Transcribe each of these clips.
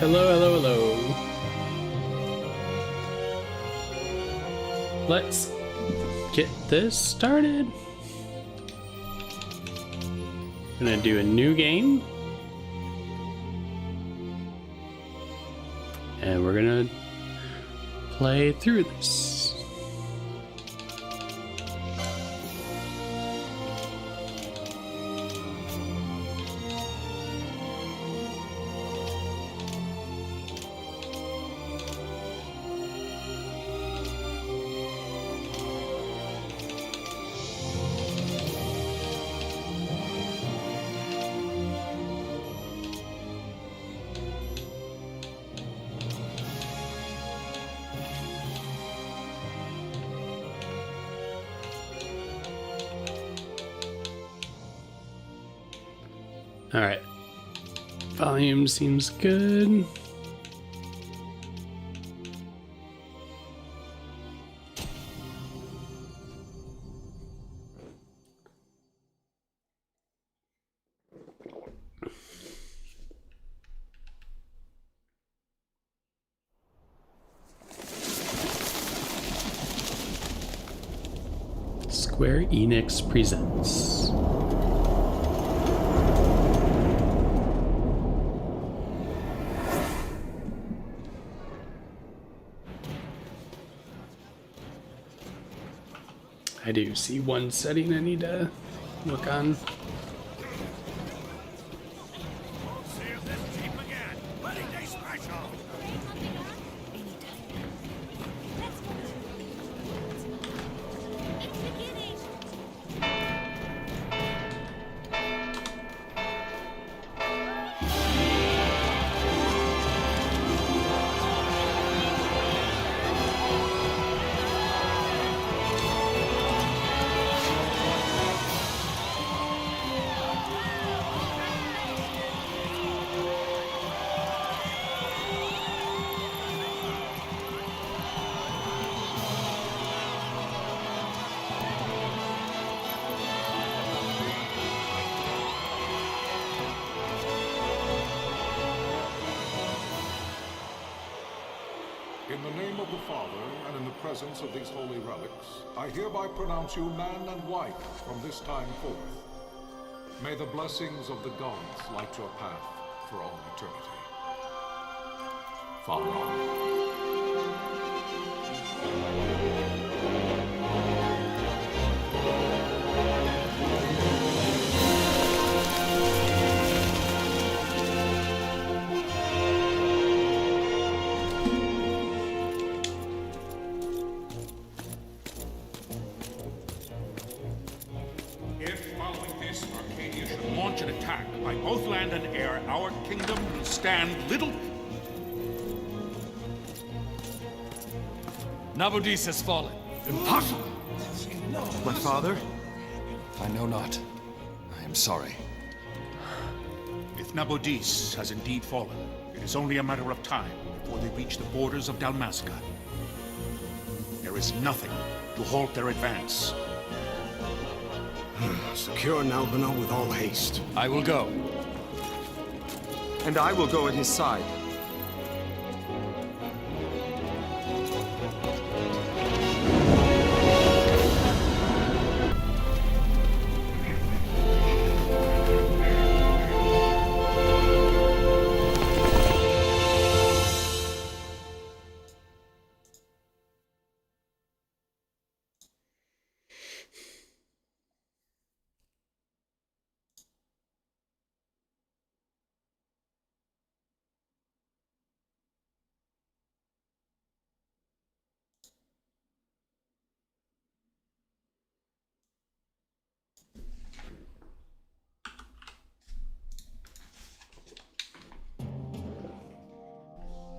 Hello, hello, hello. Let's get this started. Gonna do a new game. And we're gonna play through this. All right, volume seems good. Square Enix presents. I do see one setting I need to look on. In the name of the Father, and in the presence of these holy relics, I hereby pronounce you man and wife from this time forth. May the blessings of the gods light your path for all eternity. Father on. Launch an attack by both land and air, our kingdom will stand little. Nabudis has fallen. Impossible! My father? I know not. I am sorry. If Nabudis has indeed fallen, it is only a matter of time before they reach the borders of Dalmasca. There is nothing to halt their advance. Secure Nalbina with all haste. I will go. And I will go at his side.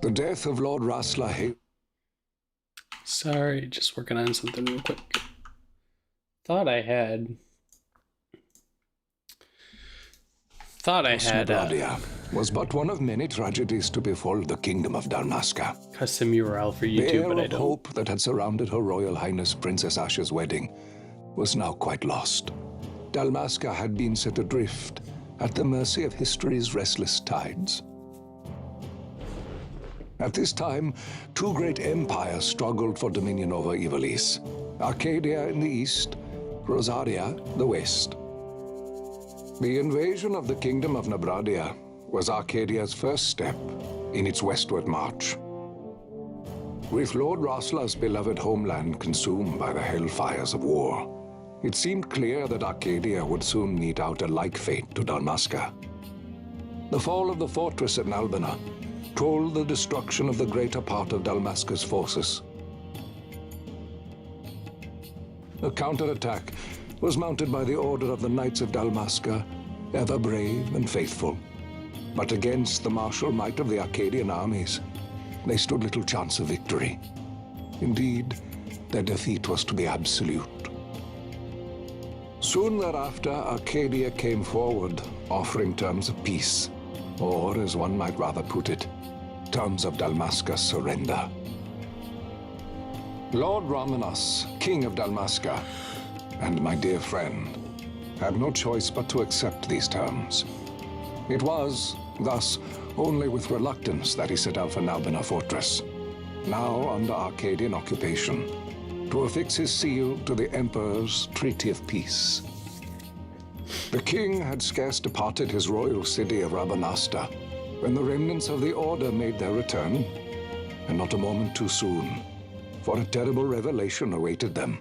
The death of Lord Raslahe. Sorry, just working on something real quick. Thought I had Was but one of many tragedies to befall the kingdom of Dalmasca. custom URL for The YouTube, air but I of don't. hope that had surrounded Her Royal Highness Princess Asha's wedding was now quite lost. Dalmasca had been set adrift at the mercy of history's restless tides. At this time, two great empires struggled for dominion over Ivalice. Arcadia in the east, Rosaria the west. The invasion of the Kingdom of Nabradia was Arcadia's first step in its westward march. With Lord Rosla's beloved homeland consumed by the hellfires of war, it seemed clear that Arcadia would soon mete out a like fate to Dalmasca. The fall of the fortress at Nalbina told the destruction of the greater part of Dalmasca's forces. A counterattack was mounted by the order of the Knights of Dalmasca, ever brave and faithful. But against the martial might of the Arcadian armies, they stood little chance of victory. Indeed, their defeat was to be absolute. Soon thereafter, Arcadia came forward, offering terms of peace, or, as one might rather put it, terms of Dalmasca's surrender. Lord Romanos, King of Dalmasca, and my dear friend, had no choice but to accept these terms. It was, thus, only with reluctance that he set out for Nalbina Fortress, now under Arcadian occupation, to affix his seal to the Emperor's Treaty of Peace. The king had scarce departed his royal city of Rabanasta when the remnants of the Order made their return, and not a moment too soon, for a terrible revelation awaited them.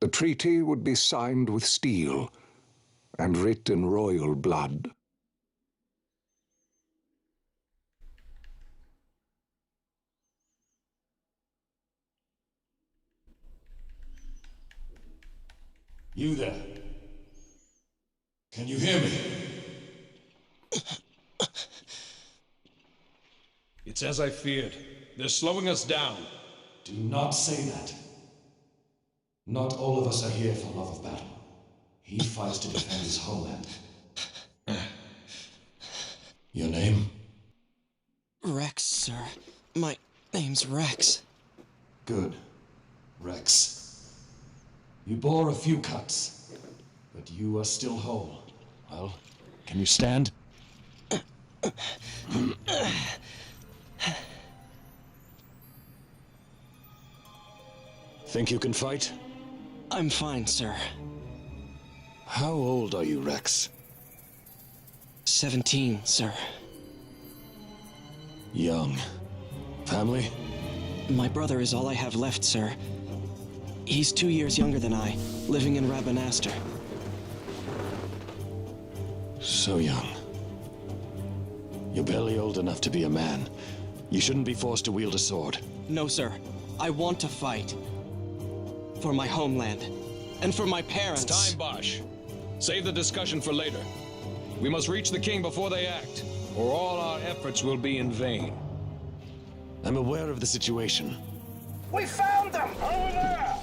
The treaty would be signed with steel and writ in royal blood. You there? Can you hear me? It's as I feared. They're slowing us down. Do not say that. Not all of us are here for love of battle. He fights to defend his homeland. Your name? Rex, sir. My name's Rex. Good. Rex. You bore a few cuts, but you are still whole. Well, can you stand? Think you can fight? I'm fine, sir. How old are you, Rex? 17, sir. Young. Family? My brother is all I have left, sir. He's 2 years younger than I, living in Rabanastre. So young. You're barely old enough to be a man. You shouldn't be forced to wield a sword. No, sir. I want to fight. For my homeland. And for my parents. It's time, Bosch. Save the discussion for later. We must reach the king before they act, or all our efforts will be in vain. I'm aware of the situation. We found them! Over there!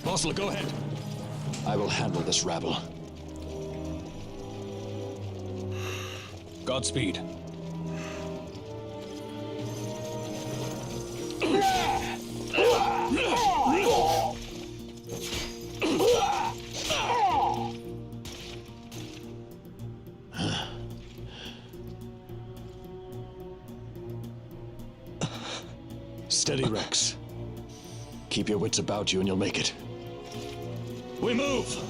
Bossler, go ahead. I will handle this rabble. Godspeed. Steady, Rex. Keep your wits about you and you'll make it. We move!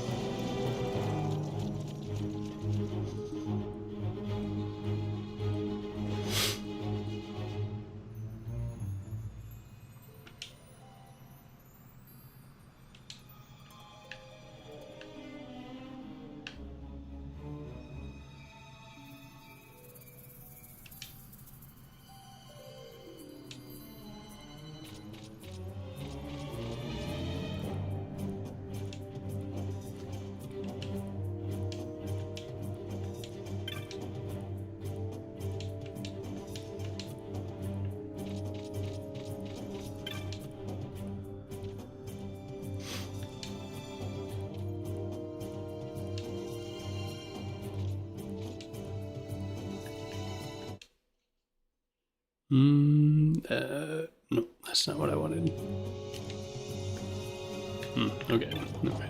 No, that's not what I wanted. Okay, okay.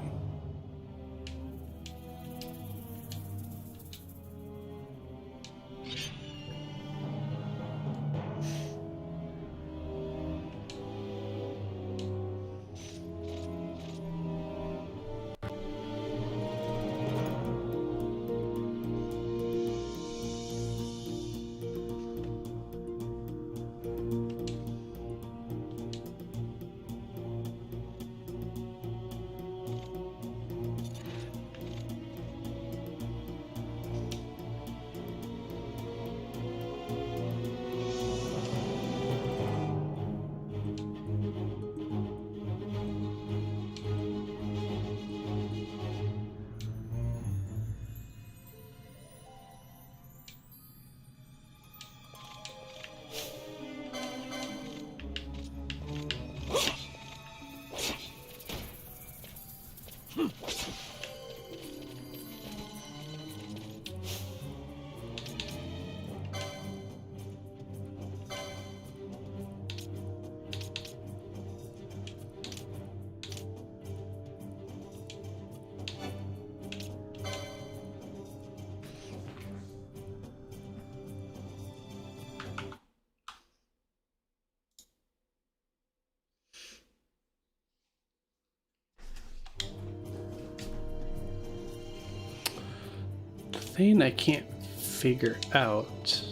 thing I can't figure out.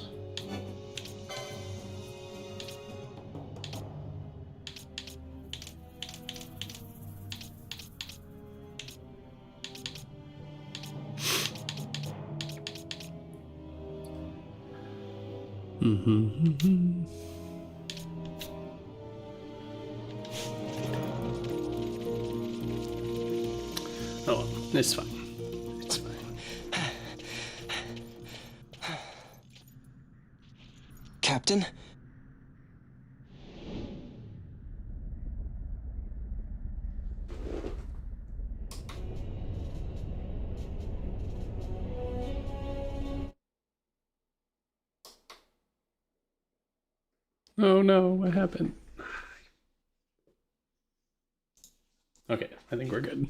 Oh, it's fine. It's fine. Captain? Oh no, what happened? Okay, I think we're good.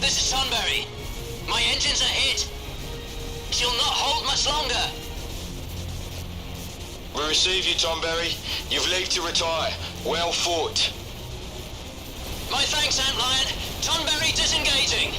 This is Sunbury. My engines are hit. She'll not hold much longer. We receive you, Tonberry. You've leave to retire. Well fought. My thanks, Antlion. Tonberry disengaging.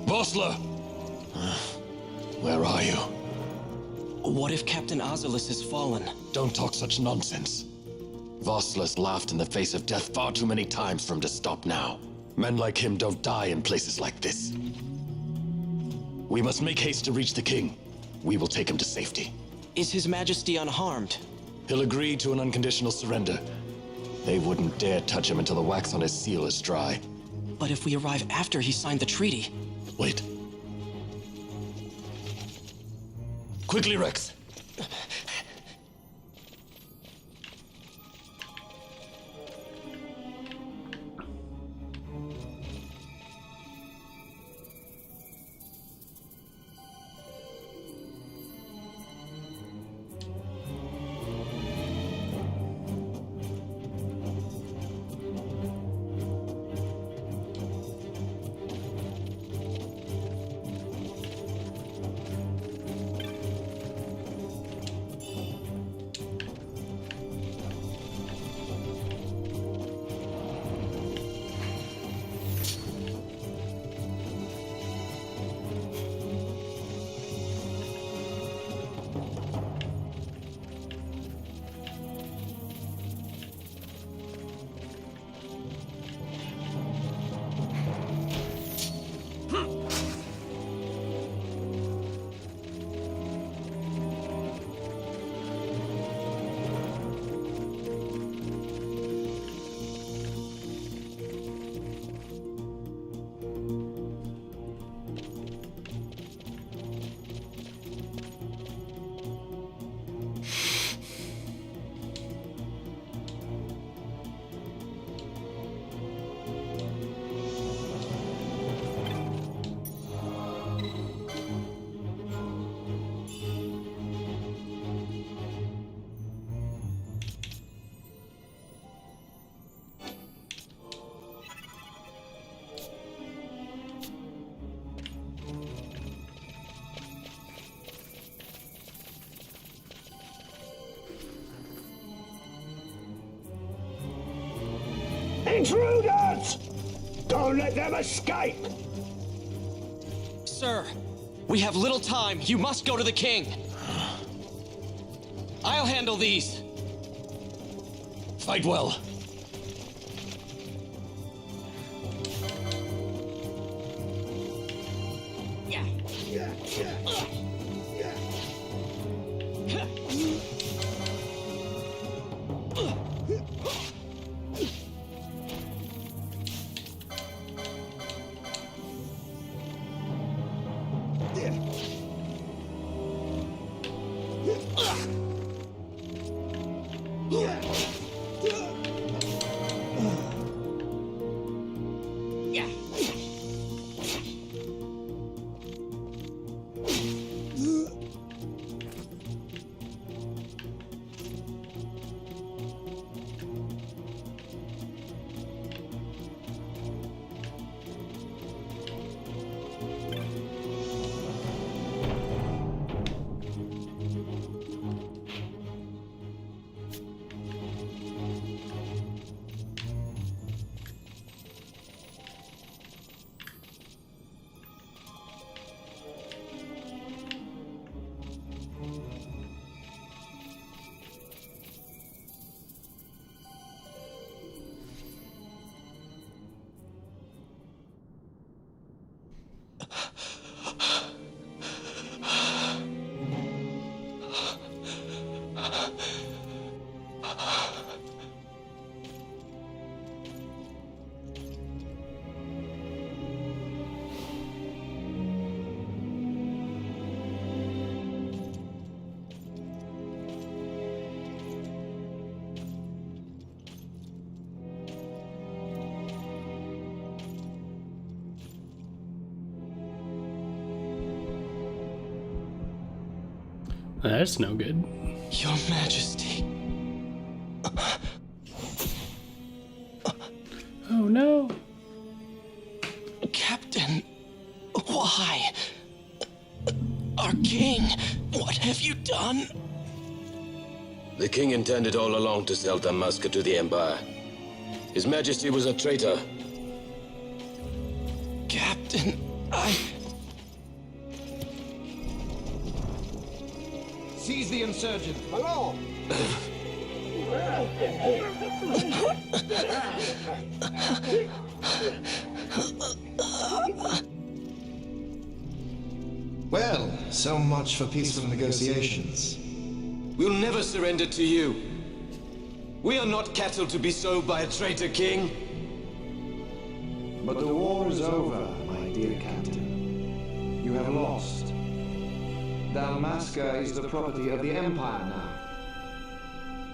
Vossler! Where are you? What if Captain Oculus has fallen? Don't talk such nonsense. Vossler's laughed in the face of death far too many times for him to stop now. Men like him don't die in places like this. We must make haste to reach the king. We will take him to safety. Is His Majesty unharmed? He'll agree to an unconditional surrender. They wouldn't dare touch him until the wax on his seal is dry. But if we arrive after he signed the treaty... Wait. Quickly, Rex. Intruders! Don't let them escape! Sir, we have little time. You must go to the king. I'll handle these. Fight well. That's no good. Your Majesty. Oh no. Captain, why? Our king, what have you done? The king intended all along to sell Dalmasca to the Empire. His Majesty was a traitor. Captain, Seize the insurgent. Hello! Well, so much for peaceful negotiations. We'll never surrender to you. We are not cattle to be sold by a traitor king. But the war is over, my dear Captain. You have lost. Dalmasca is the property of the Empire now.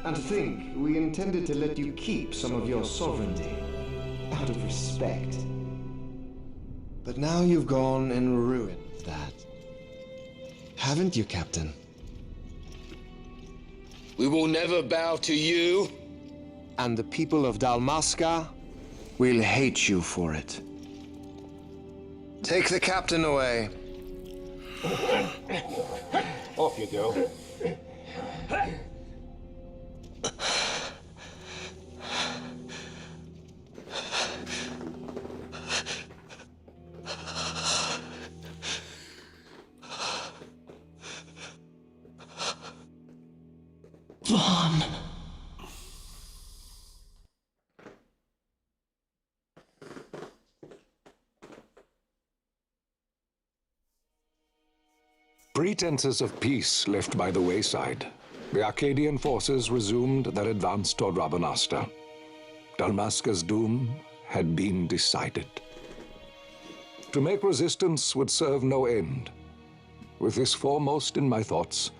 And to think, we intended to let you keep some of your sovereignty, out of respect. But now you've gone and ruined that. Haven't you, Captain? We will never bow to you. And the people of Dalmasca will hate you for it. Take the captain away. Off you go. Vaughn. Pretenses of peace left by the wayside, the Arcadian forces resumed their advance toward Rabanasta. Dalmasca's doom had been decided. To make resistance would serve no end. With this foremost in my thoughts,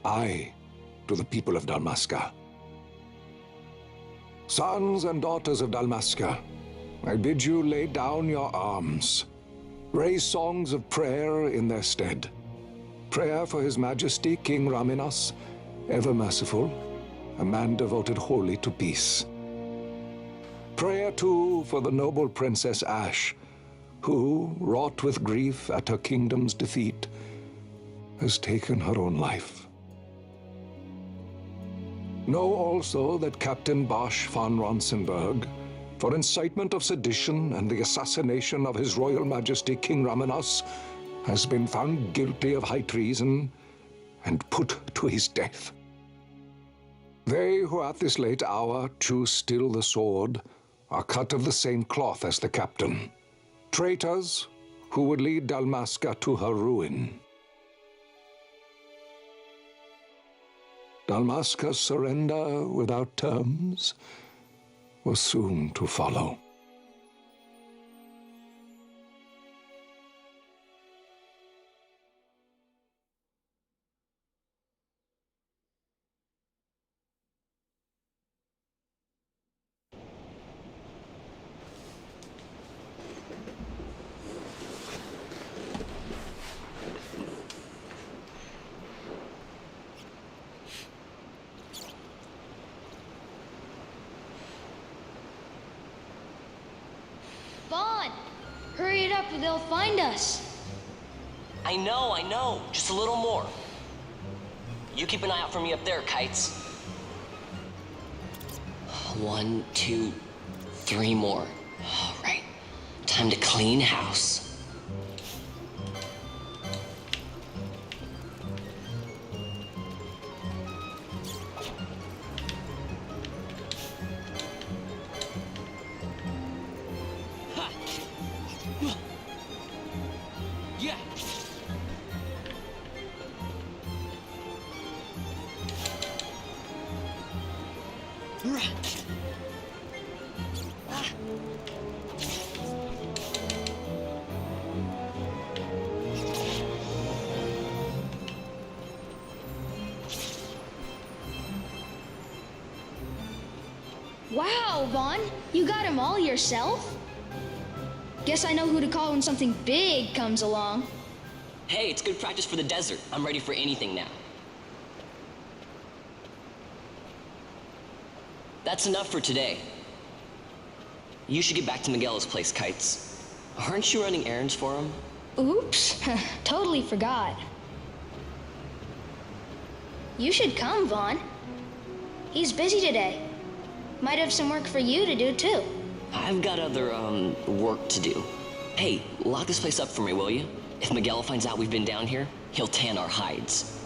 I to the people of Dalmasca. Sons and daughters of Dalmasca, I bid you lay down your arms. Raise songs of prayer in their stead. Prayer for His Majesty King Raminas, ever merciful, a man devoted wholly to peace. Prayer, too, for the noble Princess Ash, who, wrought with grief at her kingdom's defeat, has taken her own life. Know also that Captain Bosch von Ronsenberg, for incitement of sedition and the assassination of His Royal Majesty King Ramenos, has been found guilty of high treason and put to his death. They who at this late hour choose still the sword are cut of the same cloth as the captain, traitors who would lead Dalmasca to her ruin. Dalmasca's surrender without terms was soon to follow. Vaughn! Hurry it up or they'll find us. I know. Just a little more. You keep an eye out for me up there, Kites. 1, 2, 3 more. All right. Time to clean house. Yeah. Wow, Vaughn, you got him all yourself? Guess I know who to call when something big comes along. Hey, it's good practice for the desert. I'm ready for anything now. That's enough for today. You should get back to Miguel's place, Kites. Aren't you running errands for him? Oops, totally forgot. You should come, Vaughn. He's busy today. Might have some work for you to do, too. I've got other, work to do. Hey, lock this place up for me, will you? If Miguel finds out we've been down here, he'll tan our hides.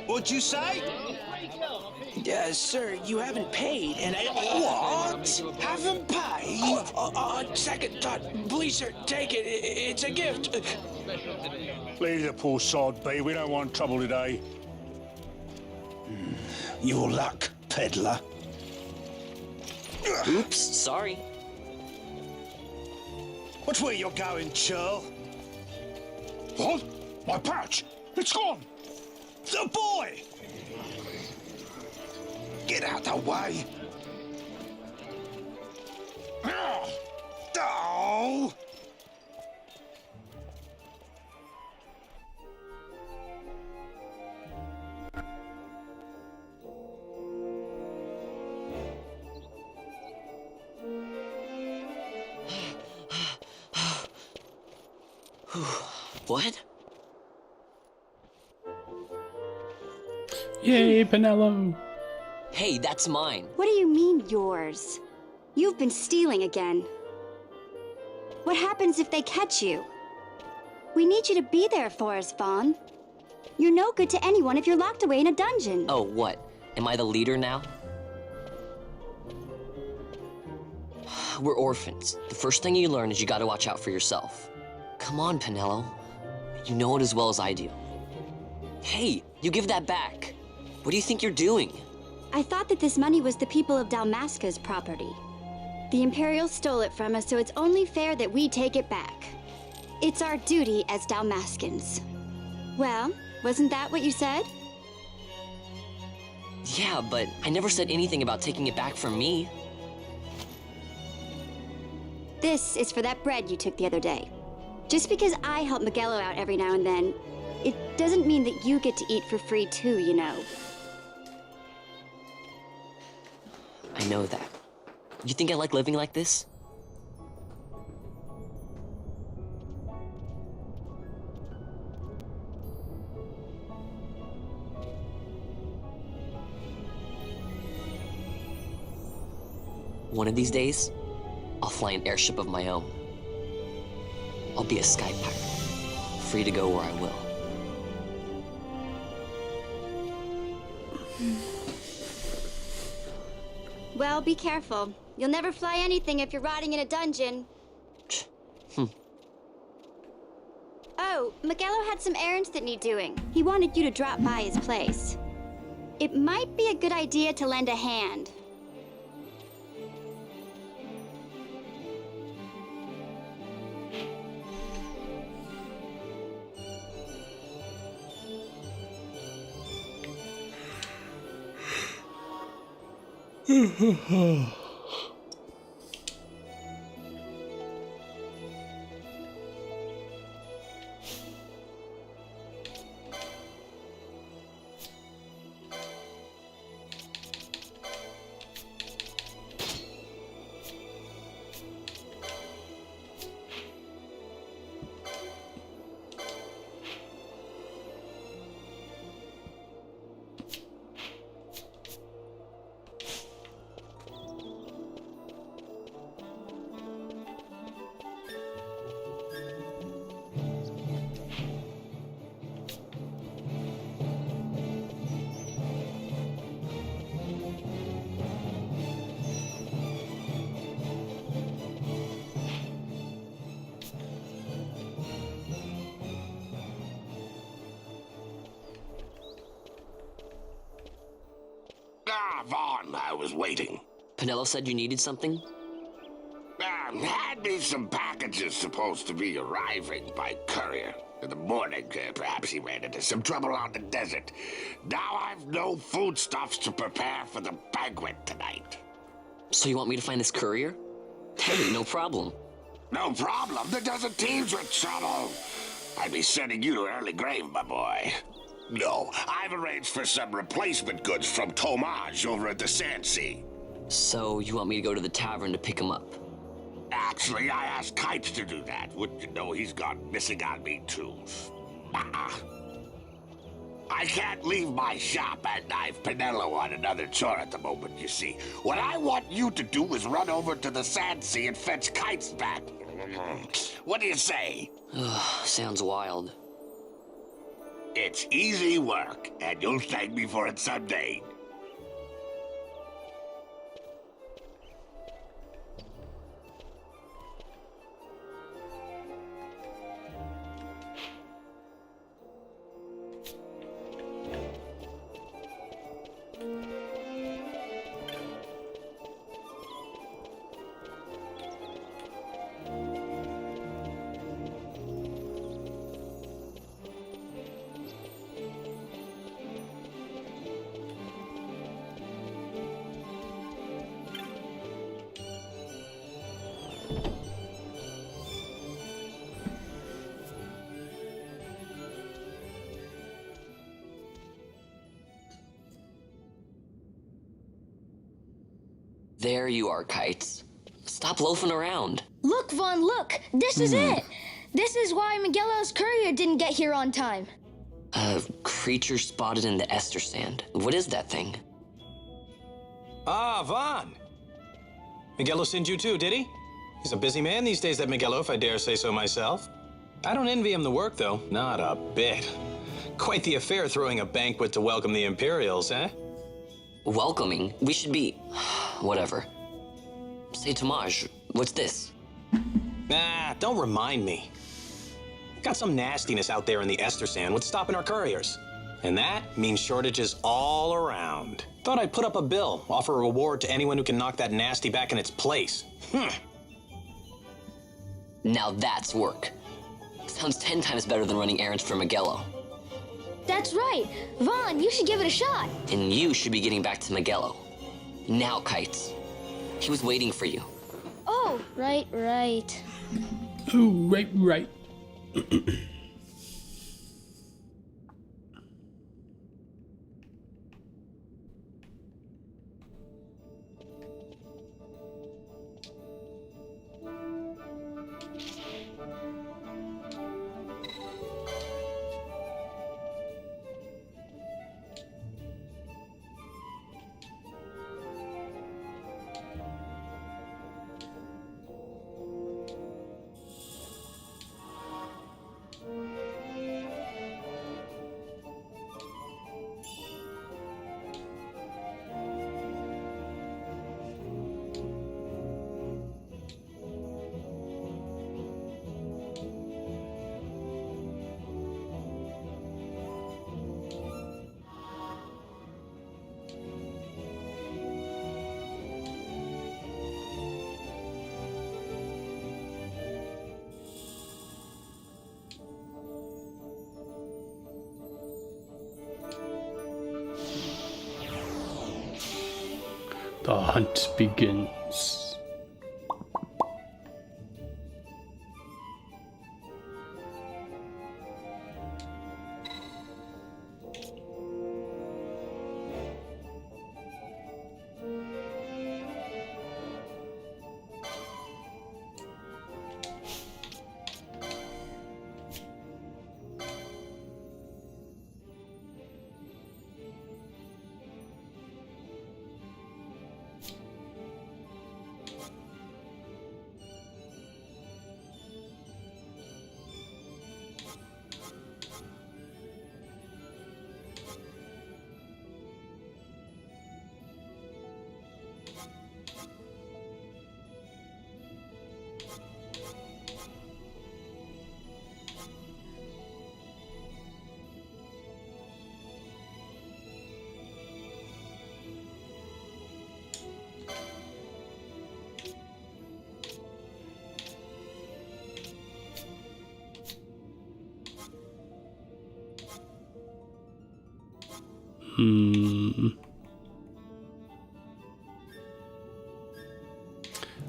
What'd you say? Sir, you haven't paid, and I... What? Haven't paid? On second thought, please, sir, take it. It's a gift. Leave the poor sod be. We don't want trouble today. Your luck, peddler. Oops, sorry. Watch where you're going, churl. What? My pouch? It's gone! The boy! Get out the way! Oh! What? Yay, Penello! Hey, that's mine. What do you mean, yours? You've been stealing again. What happens if they catch you? We need you to be there for us, Vaughn. You're no good to anyone if you're locked away in a dungeon. Oh, what? Am I the leader now? We're orphans. The first thing you learn is you gotta watch out for yourself. Come on, Penello. You know it as well as I do. Hey, you give that back. What do you think you're doing? I thought that this money was the people of Dalmasca's property. The Imperials stole it from us, so it's only fair that we take it back. It's our duty as Dalmascans. Well, wasn't that what you said? Yeah, but I never said anything about taking it back from me. This is for that bread you took the other day. Just because I help Miguelo out every now and then, it doesn't mean that you get to eat for free too, you know. I know that. You think I like living like this? One of these days, I'll fly an airship of my own. I'll be a sky pirate, free to go where I will. Well, be careful. You'll never fly anything if you're rotting in a dungeon. Oh, Miguelo had some errands that need doing. He wanted you to drop by his place. It might be a good idea to lend a hand. Vaughn, I was waiting. Pinello said you needed something? Had me some packages supposed to be arriving by courier. In the morning, perhaps he ran into some trouble on the desert. Now I've no foodstuffs to prepare for the banquet tonight. So you want me to find this courier? Hey, no problem. No problem. The desert teems with trouble. I'd be sending you to an early grave, my boy. No, I've arranged for some replacement goods from Tomage over at the Sandsea. So you want me to go to the tavern to pick him up? Actually, I asked Kites to do that. Wouldn't you know he's gone missing on me, too. I can't leave my shop, and I've Pinello on another chore at the moment, you see. What I want you to do is run over to the Sandsea and fetch Kites back. What do you say? Sounds wild. It's easy work, and you'll thank me for it someday. There you are, Kites. Stop loafing around. Look, Vaughn, look! This is it! This is why Miguelo's courier didn't get here on time. A creature spotted in the Ester Sand. What is that thing? Ah, Vaughn! Miguelo sent you too, did he? He's a busy man these days, that Miguelo, if I dare say so myself. I don't envy him the work, though. Not a bit. Quite the affair throwing a banquet to welcome the Imperials, eh? Welcoming? We should be... whatever. Say, Tomage, what's this? Nah, don't remind me. Got some nastiness out there in the Ester Sand. What's stopping our couriers? And that means shortages all around. Thought I'd put up a bill, offer a reward to anyone who can knock that nasty back in its place. Now that's work. Sounds 10 times better than running errands for Miguelo. That's right. Vaughn, you should give it a shot. And you should be getting back to Magello. Now, Kites. He was waiting for you. Oh, right. Oh, right. The hunt begins.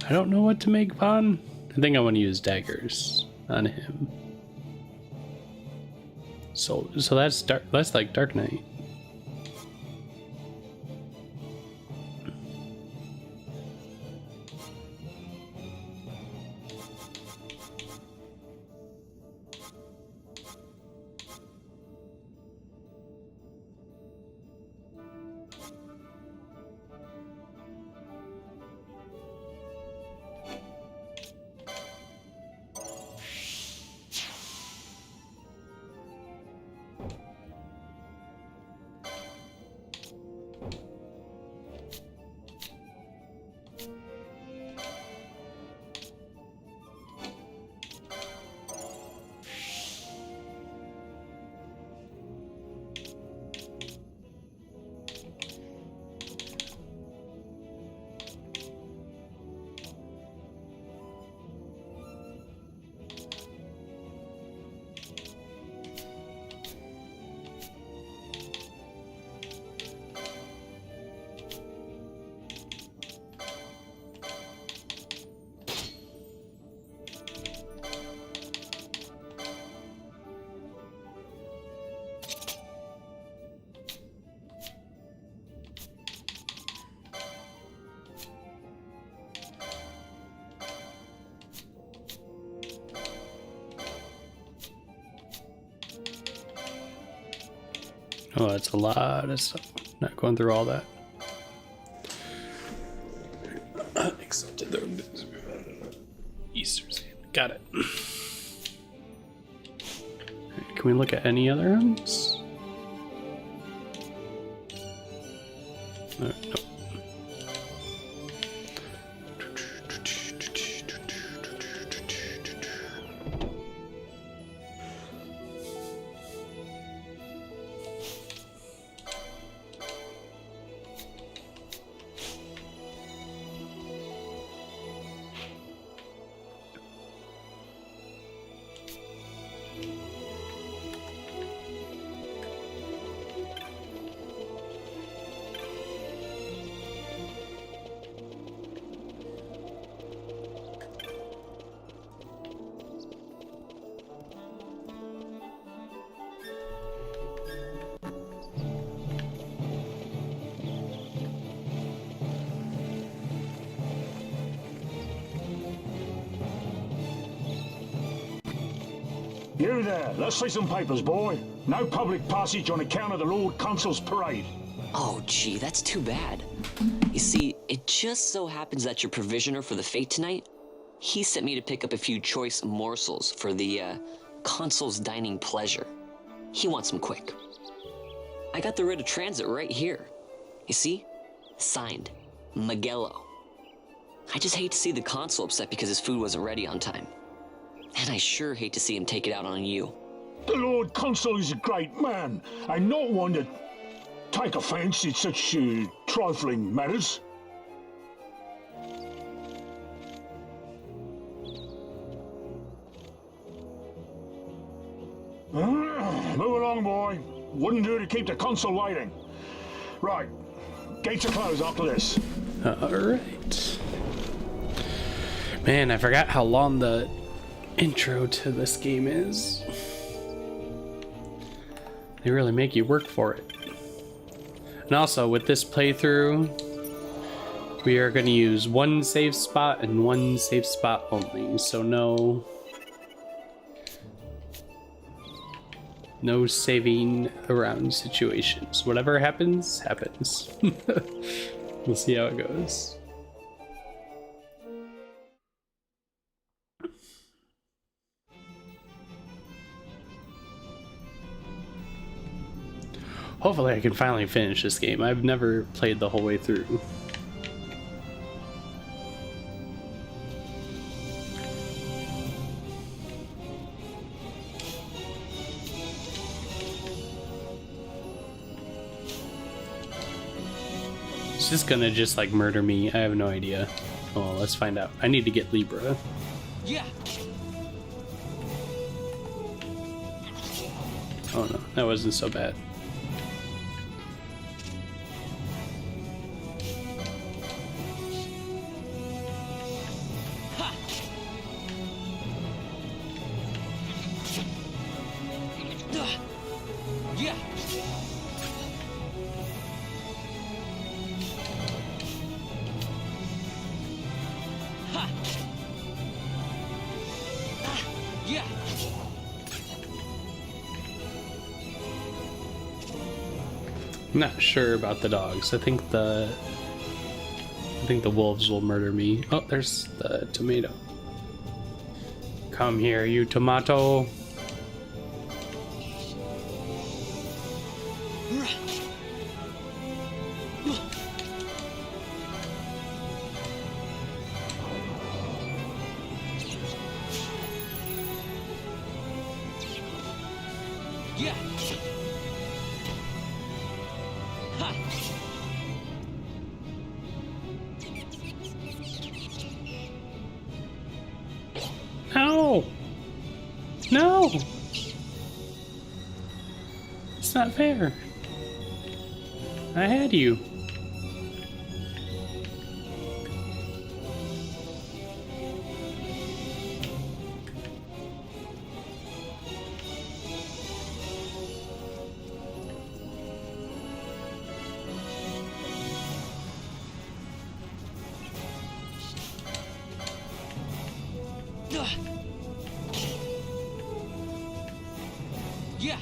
I don't know what to make Vaughn. I think I want to use daggers on him. So that's dark. That's like Dark Knight. Oh, that's a lot of stuff. Not going through all that. Accepted the Easter Sand. Got it. Right, can we look at any other ones? Nope. You there, let's see some papers, boy. No public passage on account of the Lord Consul's parade. Oh, gee, that's too bad. You see, it just so happens that your provisioner for the fete tonight, he sent me to pick up a few choice morsels for the, Consul's dining pleasure. He wants them quick. I got the writ of transit right here. You see? Signed, Magello. I just hate to see the Consul upset because his food wasn't ready on time. And I sure hate to see him take it out on you. The Lord Consul is a great man, and not one to take offence in such trifling matters. Move along, boy. Wouldn't do to keep the Consul waiting. Right. Gates are closed after this. Alright. Man, I forgot how long the intro to this game is. They really make you work for it. And also, with this playthrough, we are going to use one save spot and one save spot only. So no saving around situations. Whatever happens, happens. We'll see how it goes. Hopefully I can finally finish this game. I've never played the whole way through. It's just gonna like murder me. I have no idea. Oh, let's find out. I need to get Libra. Yeah. Oh no, that wasn't so bad. Yeah. Ha. Yeah. I'm not sure about the dogs. I think the wolves will murder me. Oh, there's the tomato. Come here, you tomato. Yeah. Ha. No! No! It's not fair. I had you. Yeah.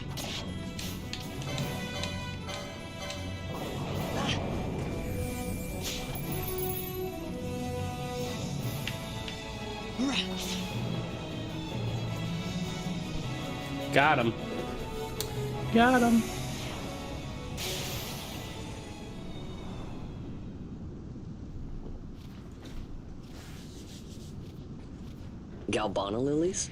Got him. Got him. Galbana lilies?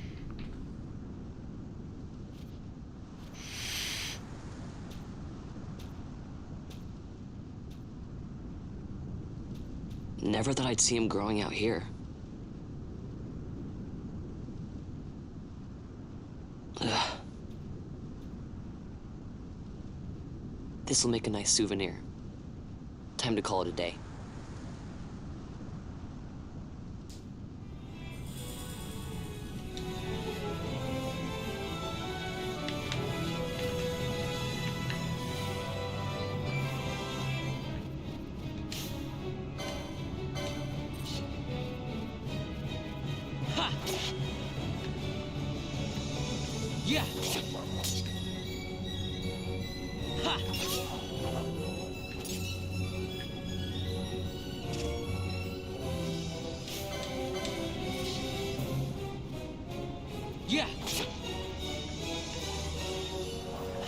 Never thought I'd see him growing out here. Ugh. This'll make a nice souvenir. Time to call it a day. Yeah. Ha. Yeah.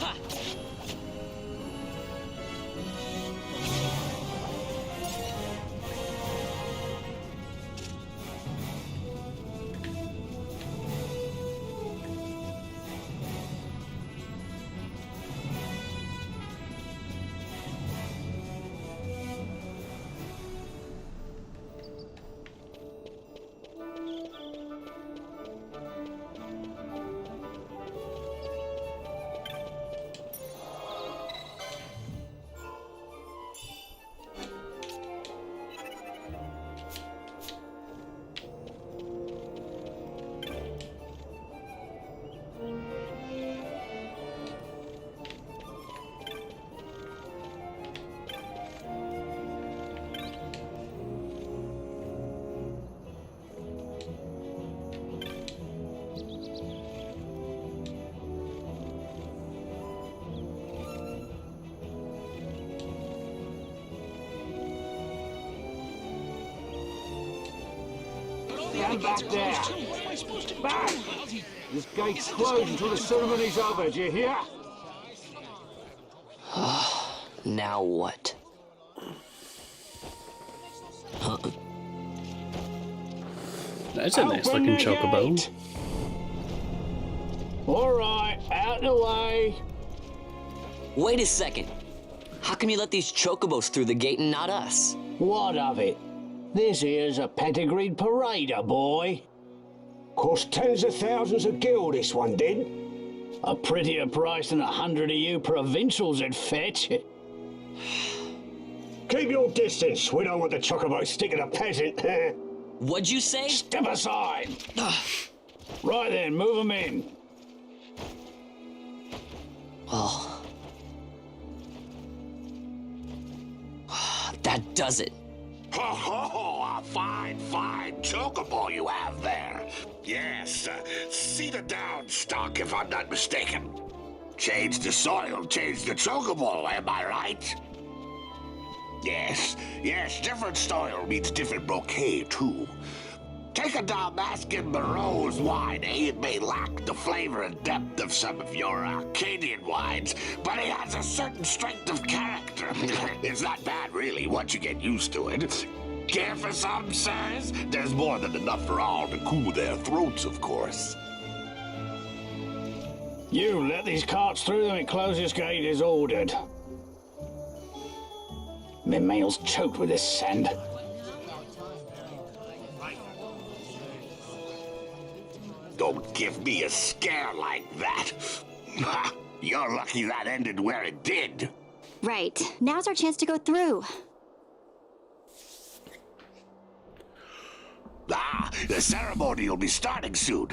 Ha. Stand back there. Back! This gate's closed until the ceremony's over, do you hear? Now what? That's a nice looking chocobo. Alright, out the way. Wait a second. How come you let these chocobos through the gate and not us? What of it? This here's a pedigreed parader, boy. Cost tens of thousands of gil, this one did. A prettier price than 100 of you provincials would fetch. Keep your distance. We don't want the chocobo sticking a peasant. What'd you say? Step aside. Right then, move them in. Well, that does it. Ho ho! A fine, fine chocobo you have there. Yes, cedar down stock if I'm not mistaken. Change the soil, change the chocobo, am I right? Yes, different soil means different bouquet too. Take a Dalmascan Barrow's wine, eh? It may lack the flavor and depth of some of your Arcadian wines, but it has a certain strength of character. It's not bad, really, once you get used to it. Care for some, sirs? There's more than enough for all to cool their throats, of course. You let these carts through and close this gate as ordered. My mail's choked with this sand. Don't give me a scare like that. You're lucky that ended where it did. Right. Now's our chance to go through. The ceremony will be starting soon.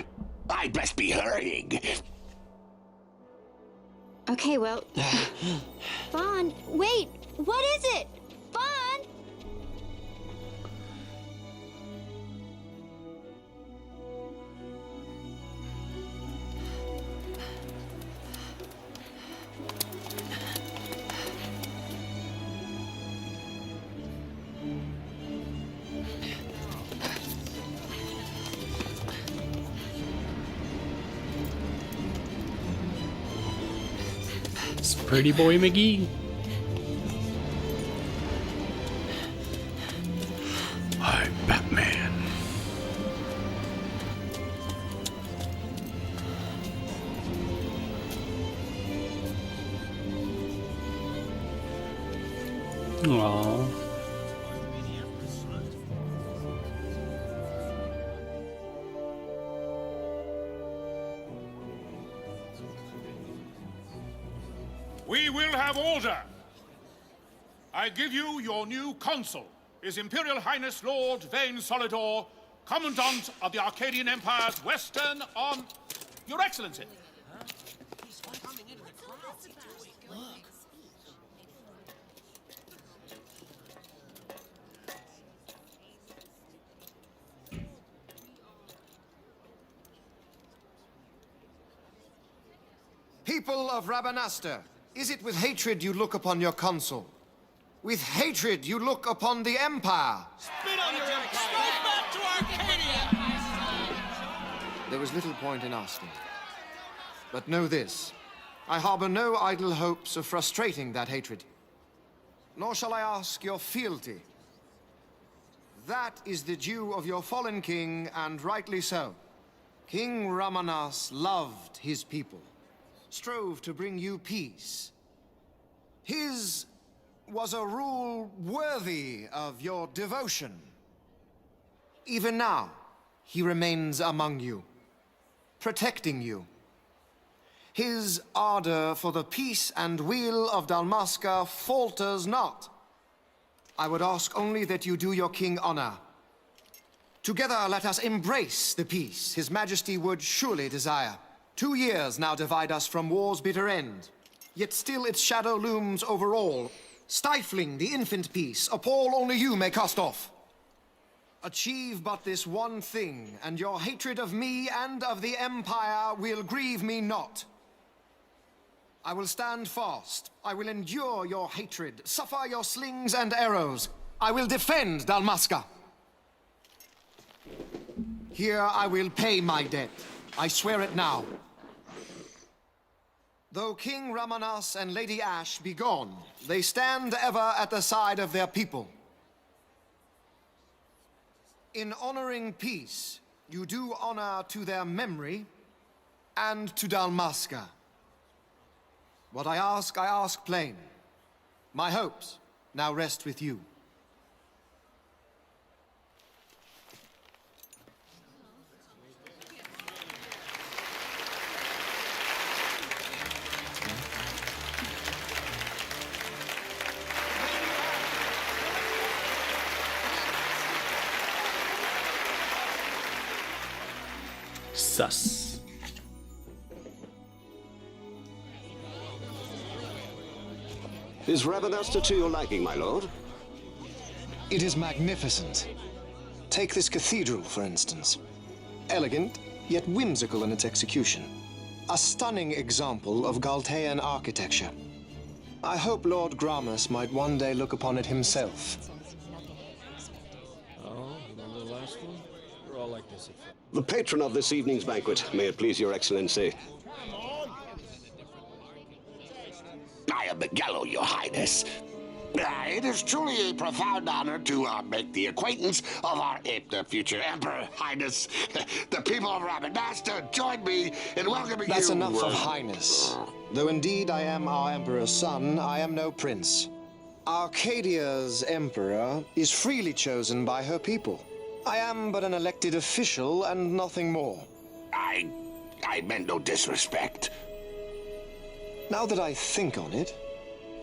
I'd best be hurrying. Okay, well... Vaughn, wait! What is it? Vaughn! It's Pretty Boy McGee. I'm Batman. Aww. We will have order. I give you your new consul, His Imperial Highness Lord Vane Solidor, Commandant of the Arcadian Empire's Western Arm... Your Excellency. People of Rabanastre, is it with hatred you look upon your consul? With hatred you look upon the Empire? Spit on your empire! Go back to Arcadia! There was little point in asking. But know this, I harbor no idle hopes of frustrating that hatred. Nor shall I ask your fealty. That is the due of your fallen king, and rightly so. King Ramanas loved his people, strove to bring you peace. His was a rule worthy of your devotion. Even now, he remains among you, protecting you. His ardor for the peace and weal of Dalmasca falters not. I would ask only that you do your king honor. Together let us embrace the peace His Majesty would surely desire. 2 years now divide us from war's bitter end, yet still its shadow looms over all, stifling the infant peace a pall only you may cast off. Achieve but this one thing, and your hatred of me and of the Empire will grieve me not. I will stand fast. I will endure your hatred, suffer your slings and arrows. I will defend Dalmasca. Here I will pay my debt. I swear it now. Though King Ramanas and Lady Ash be gone, they stand ever at the side of their people. In honoring peace, you do honor to their memory and to Dalmasca. What I ask plain. My hopes now rest with you. Sus. Is Rabanastre to your liking, my lord? It is magnificent. Take this cathedral, for instance. Elegant, yet whimsical in its execution. A stunning example of Galtean architecture. I hope Lord Gramus might one day look upon it himself. Oh, remember the last one? We're all like this at first. The patron of this evening's banquet, may it please your excellency. I am Miguel, your highness. It is truly a profound honor to make the acquaintance of our future emperor, highness. The people of Rabanastre join me in welcoming you. That's enough of highness. Though indeed I am our emperor's son, I am no prince. Arcadia's emperor is freely chosen by her people. I am but an elected official and nothing more. I meant no disrespect. Now that I think on it,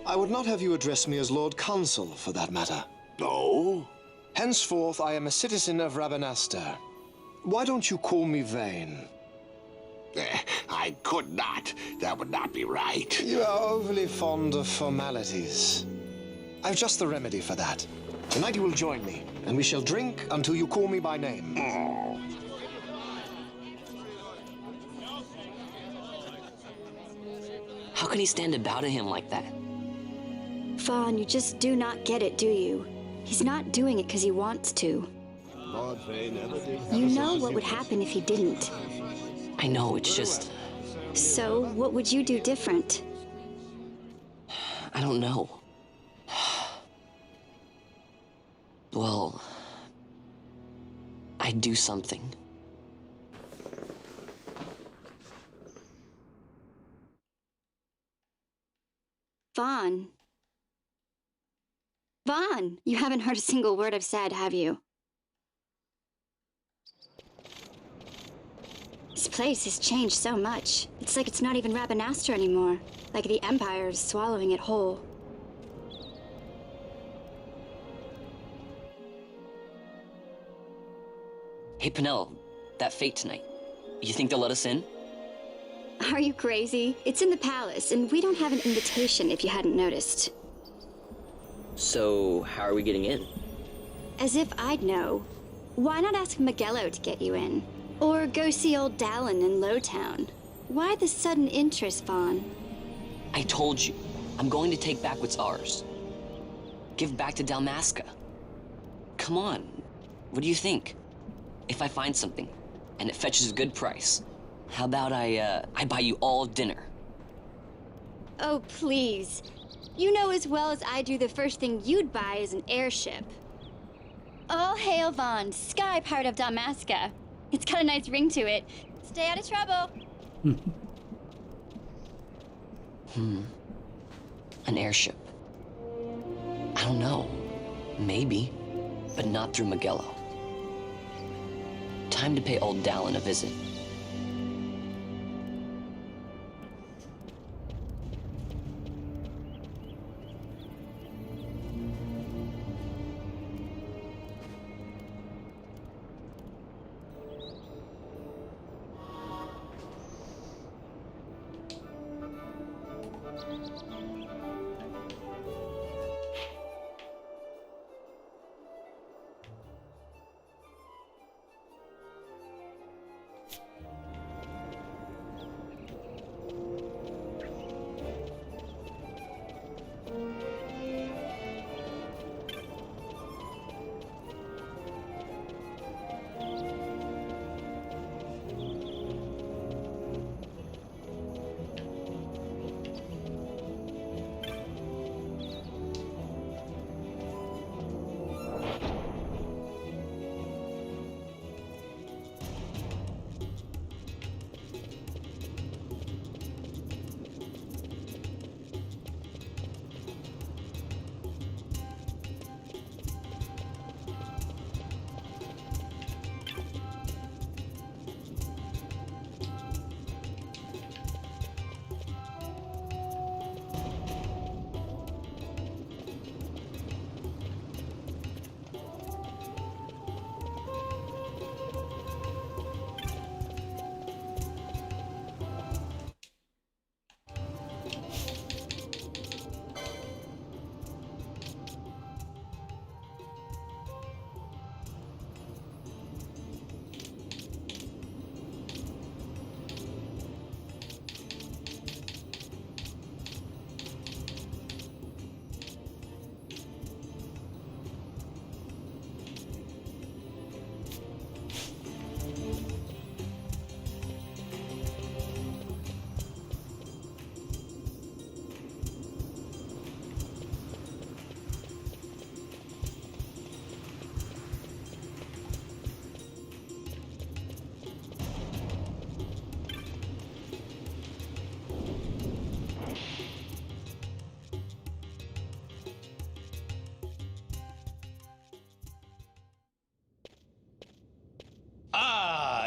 I would not have you address me as Lord Consul, for that matter. No? Henceforth, I am a citizen of Rabanastre. Why don't you call me Vane? I could not. That would not be right. You are overly fond of formalities. I've just the remedy for that. Tonight you will join me, and we shall drink until you call me by name. Oh. How can he stand about him like that? Fawn, you just do not get it, do you? He's not doing it because he wants to. You know what would happen if he didn't. I know, it's just... So, what would you do different? I don't know. Well... I'd do something. Vaughn. Vaughn! You haven't heard a single word I've said, have you? This place has changed so much. It's like it's not even Rabanastre anymore. Like the Empire is swallowing it whole. Hey, Penel, that fete tonight. You think they'll let us in? Are you crazy? It's in the palace, and we don't have an invitation if you hadn't noticed. So, how are we getting in? As if I'd know. Why not ask Magello to get you in? Or go see old Dallin in Lowtown? Why the sudden interest, Vaughn? I told you, I'm going to take back what's ours. Give back to Dalmasca. Come on, what do you think? If I find something, and it fetches a good price, how about I buy you all dinner? Oh, please. You know as well as I do the first thing you'd buy is an airship. All hail Vaughn, sky pirate of Dalmasca. It's got a nice ring to it. Stay out of trouble. An airship. I don't know. Maybe. But not through Magello. Time to pay old Dallin a visit.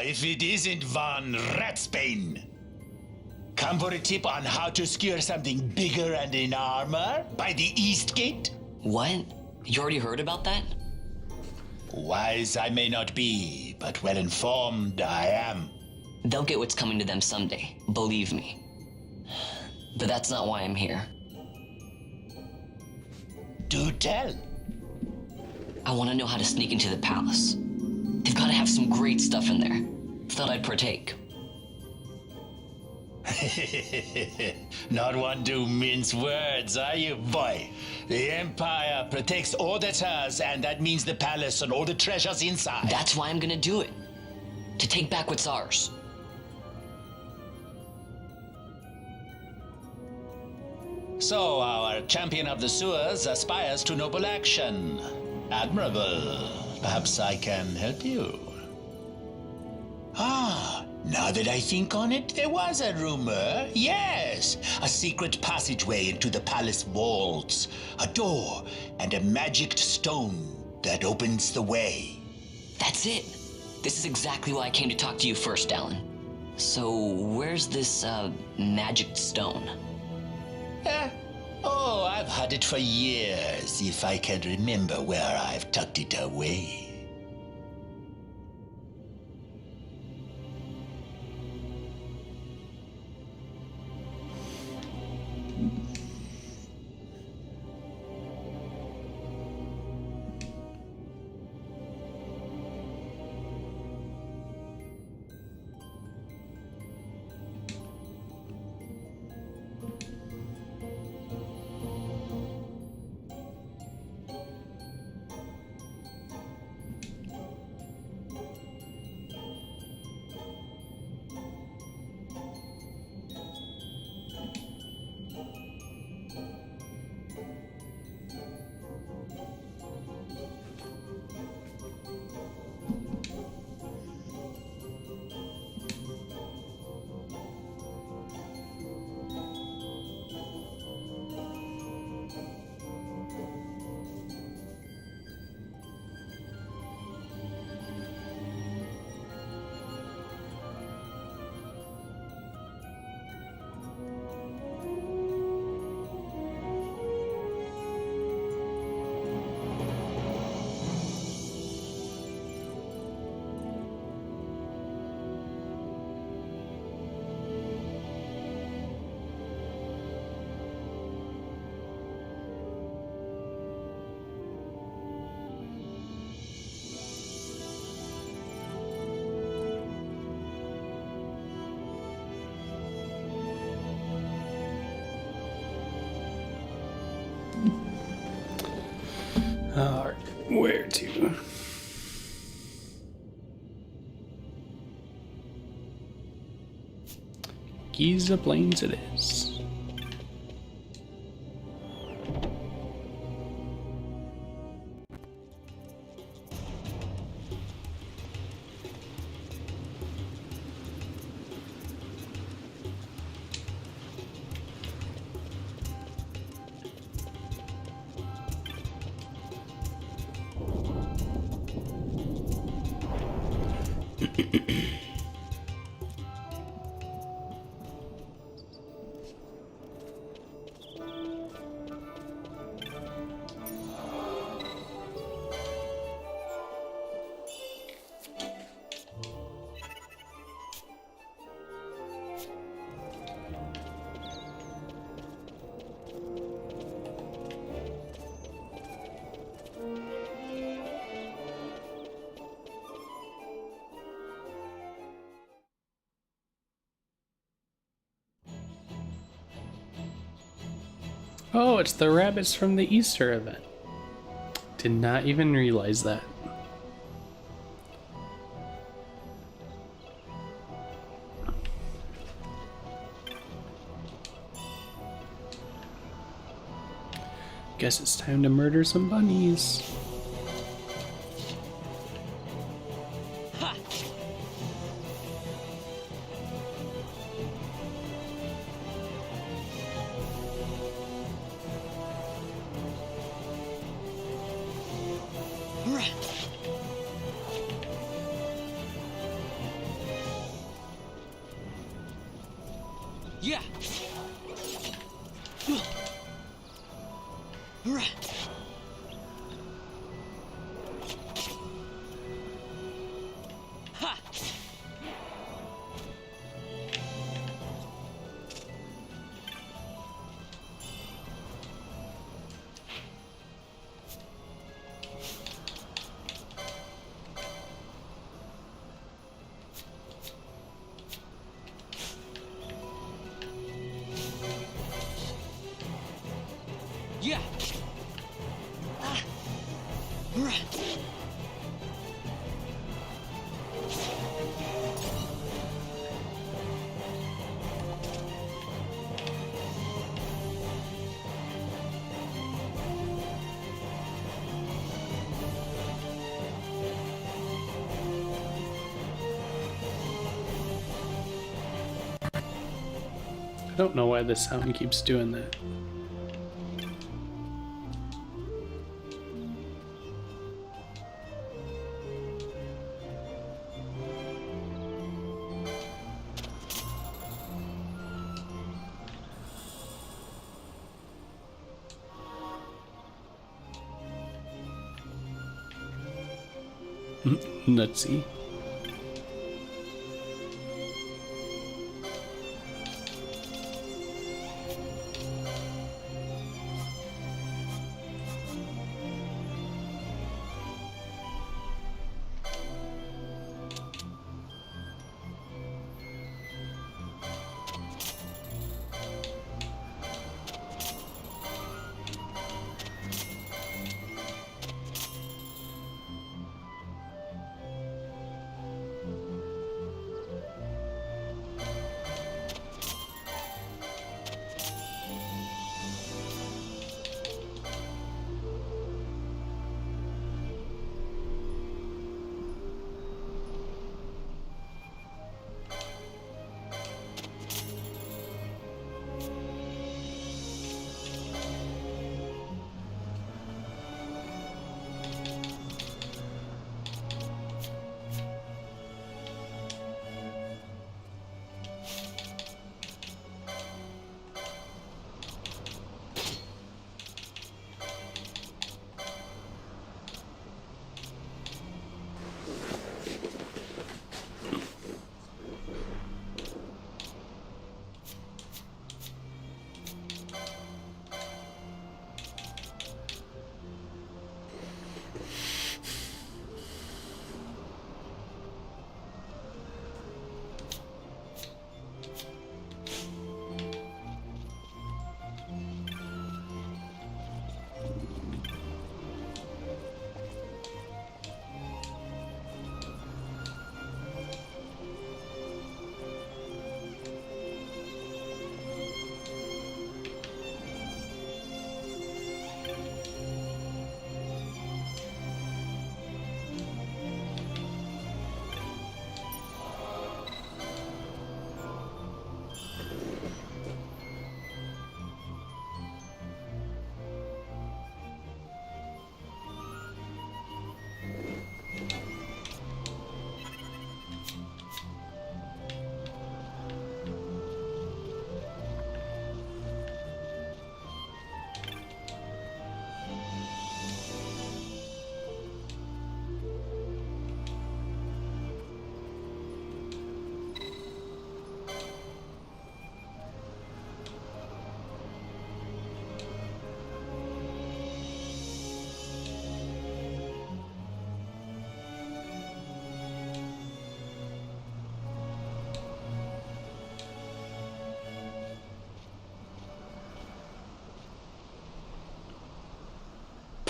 If it isn't Von Ratsbane. Come for a tip on how to secure something bigger and in armor by the East Gate? What? You already heard about that? Wise I may not be, but well informed I am. They'll get what's coming to them someday, believe me. But that's not why I'm here. Do tell. I want to know how to sneak into the palace. They've got to have some great stuff in there. Thought I'd partake. Not one to mince words, are you, boy? The Empire protects all that's hers, and that means the palace and all the treasures inside. That's why I'm gonna do it. To take back what's ours. So, our champion of the sewers aspires to noble action. Admirable. Perhaps I can help you. Ah, now that I think on it, there was a rumor. Yes, a secret passageway into the palace vaults. A door and a magic stone that opens the way. That's it. This is exactly why I came to talk to you first, Alan. So, where's this, magic stone? Oh, I've had it for years, if I can remember where I've tucked it away. to. Giza Plains it is. Oh, it's the rabbits from the Easter event. Did not even realize that. Guess it's time to murder some bunnies. Yeah. Ha. Yeah. I don't know why the sound keeps doing that. Nutsy.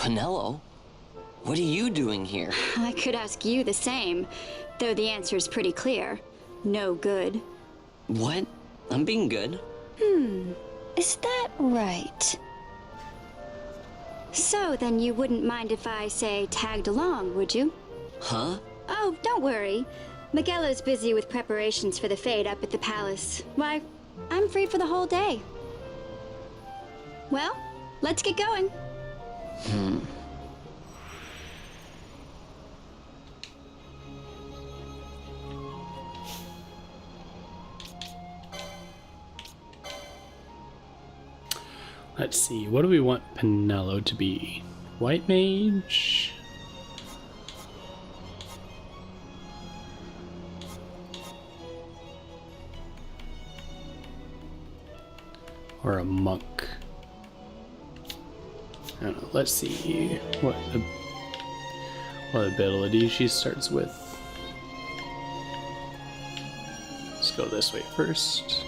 Penelo, what are you doing here? I could ask you the same, though the answer is pretty clear. No good. What? I'm being good. Is that right? So, then you wouldn't mind if I, say, tagged along, would you? Huh? Oh, don't worry. Miguelo's busy with preparations for the fete up at the palace. Why, I'm free for the whole day. Well, let's get going. Let's see, what do we want Penelo to be? White mage? Or a monk? I don't know, let's see what ability she starts with. Let's go this way first.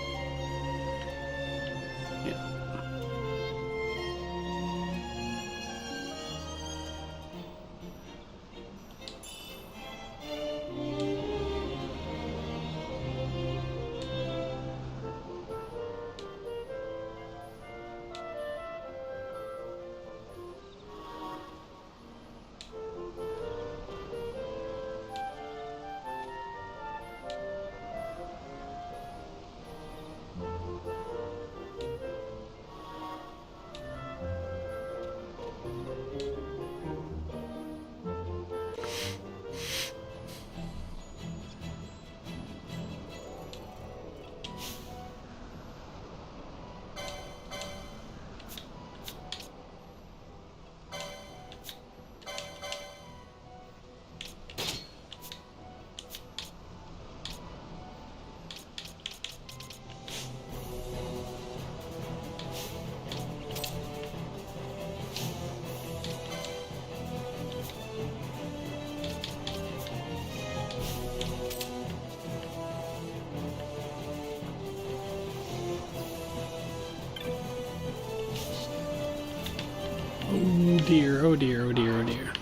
Oh dear, oh dear, oh dear, oh dear.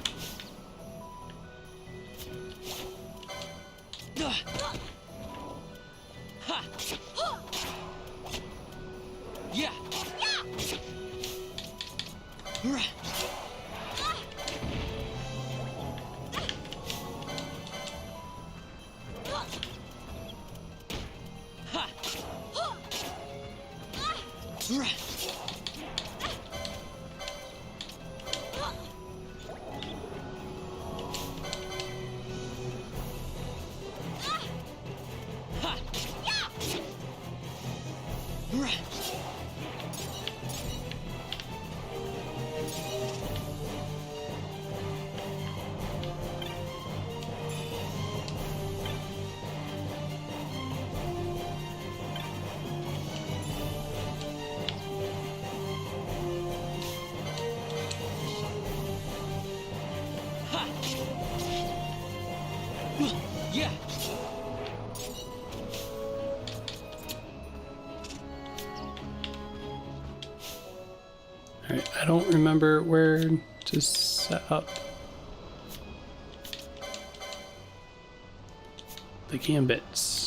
Alright, I don't remember where to set up the gambits.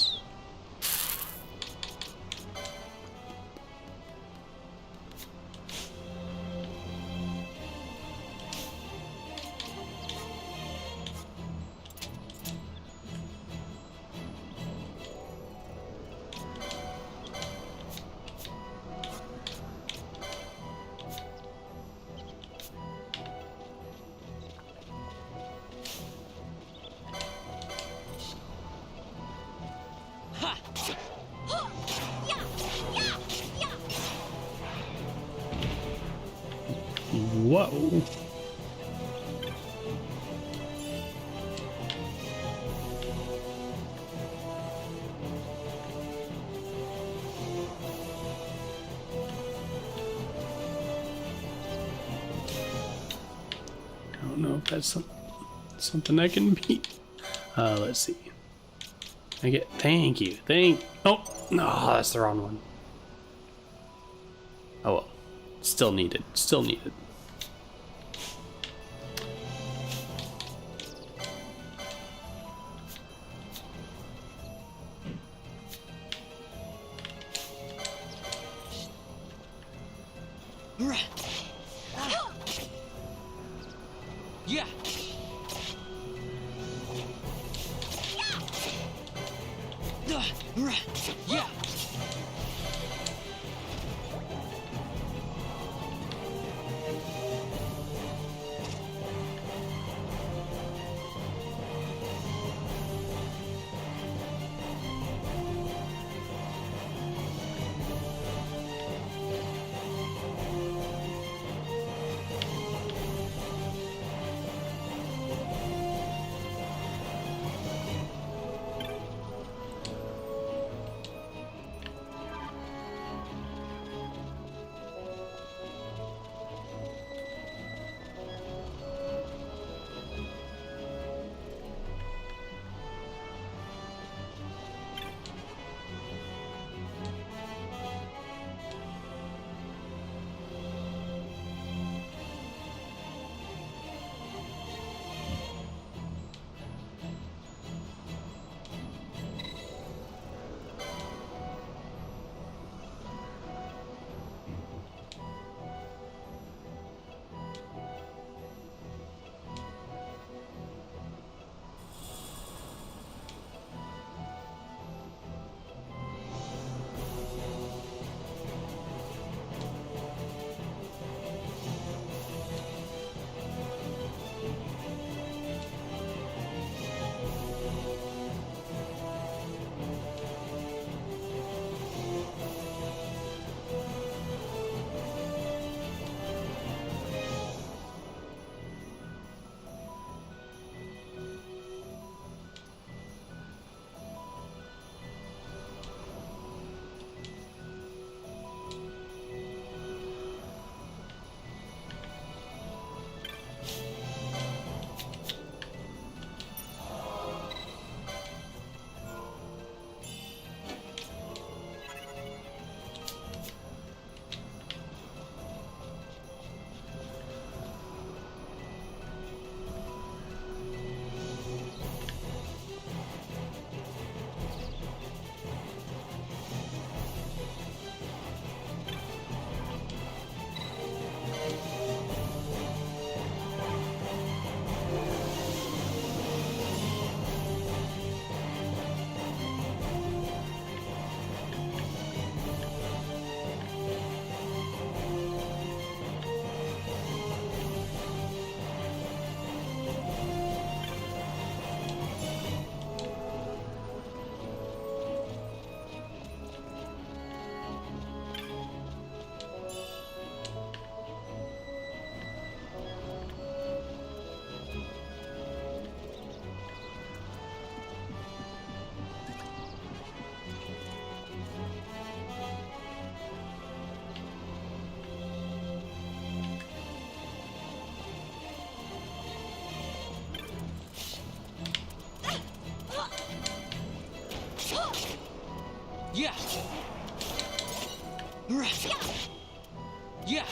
Whoa. I don't know if that's something I can beat. Let's see. Thank you. Oh, no, that's the wrong one. Oh well. Still needed. Yeah. Yeah. Yeah. Yeah.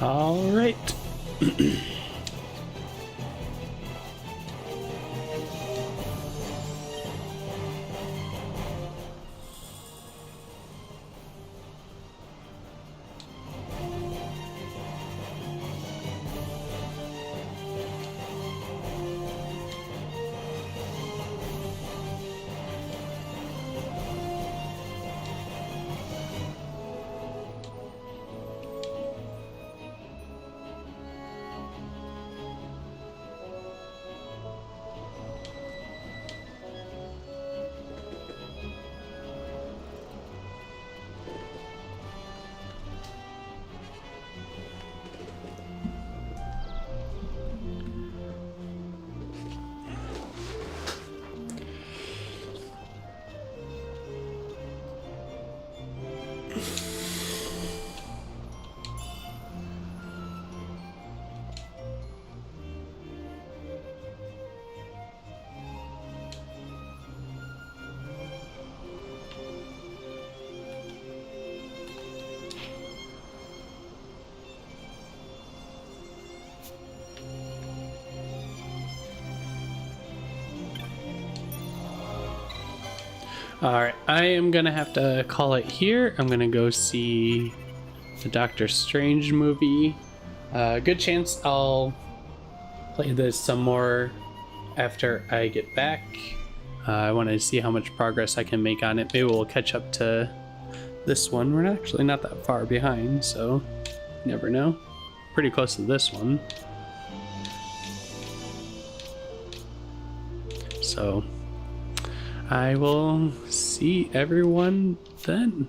All right. Alright, I am gonna have to call it here. I'm gonna go see the Doctor Strange movie. Good chance I'll play this some more after I get back. I want to see how much progress I can make on it. Maybe we'll catch up to this one. We're actually not that far behind, so you never know. Pretty close to this one. So I will see everyone then.